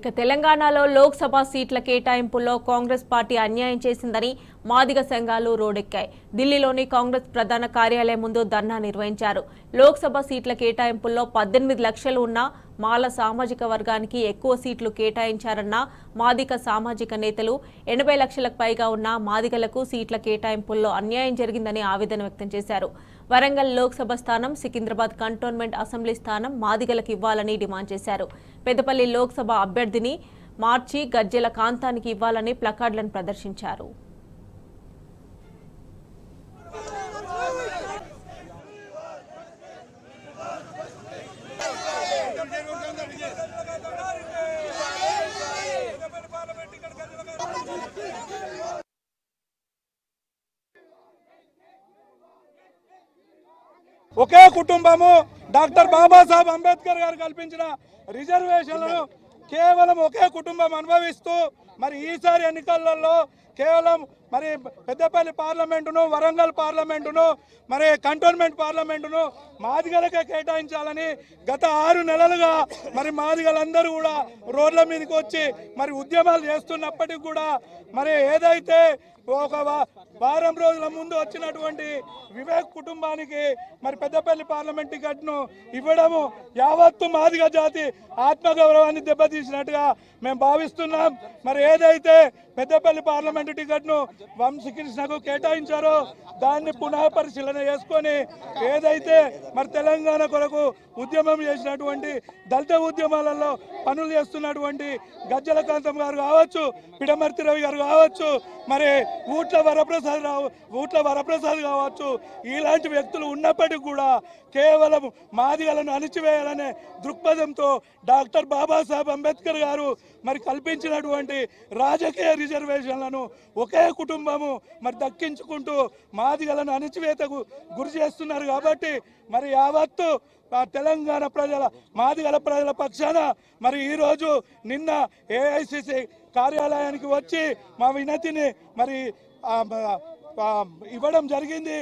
ఇక తెలంగాణలో లోక్సభ సీట్ల కేటాయింపుల్లో కాంగ్రెస్ పార్టీ అన్యాయం చేసిందని మాదిగ సంఘాలు రోడ్డెక్కాయి. ఢిల్లీలోని కాంగ్రెస్ ప్రధాన కార్యాలయం ముందు ధర్నా నిర్వహించారు. లోక్సభ సీట్ల కేటాయింపుల్లో 18 లక్షలు ఉన్న మాల సామాజిక వర్గానికి ఎక్కువ సీట్లు కేటాయించారన్న మాదిగ సామాజిక నేతలు 80 లక్షలకు పైగా ఉన్న మాదిగలకు సీట్ల కేటాయింపుల్లో అన్యాయం జరిగిందని ఆవేదన వ్యక్తం చేశారు. వరంగల్ లోక్సభ స్థానం, సికింద్రాబాద్ కంటోన్మెంట్ అసెంబ్లీ స్థానం మాదిగలకు ఇవ్వాలని డిమాండ్ చేశారు. పెద్దపల్లి లోక్సభ అభ్యర్థిని మార్చి గజ్జెల కాంతానికి ఇవ్వాలని ప్లకార్డులను ప్రదర్శించారు. ఒకే కుటుంబము డాక్టర్ బాబాసాహెబ్ అంబేద్కర్ గారు కల్పించిన రిజర్వేషన్లను కేవలం ఒకే కుటుంబం అనుభవిస్తూ మరి ఈసారి ఎన్నికలలో కేవలం మరి పెద్దపల్లి పార్లమెంటును, వరంగల్ పార్లమెంటును, మరి కంటోన్మెంట్ పార్లమెంటును మాదిగలకే కేటాయించాలని గత 6 నెలలుగా మరి మాదిగలందరూ కూడా రోడ్ల మీదకి వచ్చి మరి ఉద్యమాలు చేస్తున్నప్పటికీ కూడా మరి ఏదైతే ఒక వారం రోజుల ముందు వచ్చినటువంటి వివేక్ కుటుంబానికి మరి పెద్దపల్లి పార్లమెంట్ టికెట్ను ఇవ్వడము యావత్తు మాదిగ జాతి ఆత్మగౌరవాన్ని దెబ్బతీసినట్టుగా మేము భావిస్తున్నాం. మరి ఏదైతే పెద్దపల్లి పార్లమెంటు టికెట్ను వంశీకృష్ణకు కేటాయించారో దాన్ని పునః పరిశీలన చేసుకొని ఏదైతే మరి తెలంగాణ కొరకు ఉద్యమం చేసినటువంటి దళిత ఉద్యమాలలో పనులు చేస్తున్నటువంటి గజ్జెల కాంతం గారు కావచ్చు, పిడమర్తి రవి గారు కావచ్చు, మరి ఊట్ల వరప్రసాద్ కావచ్చు, ఇలాంటి వ్యక్తులు ఉన్నప్పటికీ కూడా కేవలం మాదిగలను అణిచివేయాలనే దృక్పథంతో డాక్టర్ బాబాసాహెబ్ అంబేద్కర్ గారు మరి కల్పించినటువంటి రాజకీయ రిజర్వేషన్లను ఒకే కుటుంబము మరి దక్కించుకుంటూ మాదిగలను అణిచివేతకు గురి చేస్తున్నారు. కాబట్టి మరి యావత్తు తెలంగాణ మాదిగల ప్రజల పక్షాన మరి ఈరోజు నిన్న ఏఐసిసి కార్యాలయానికి వచ్చి మా వినతిని మరి ఇవ్వడం జరిగింది.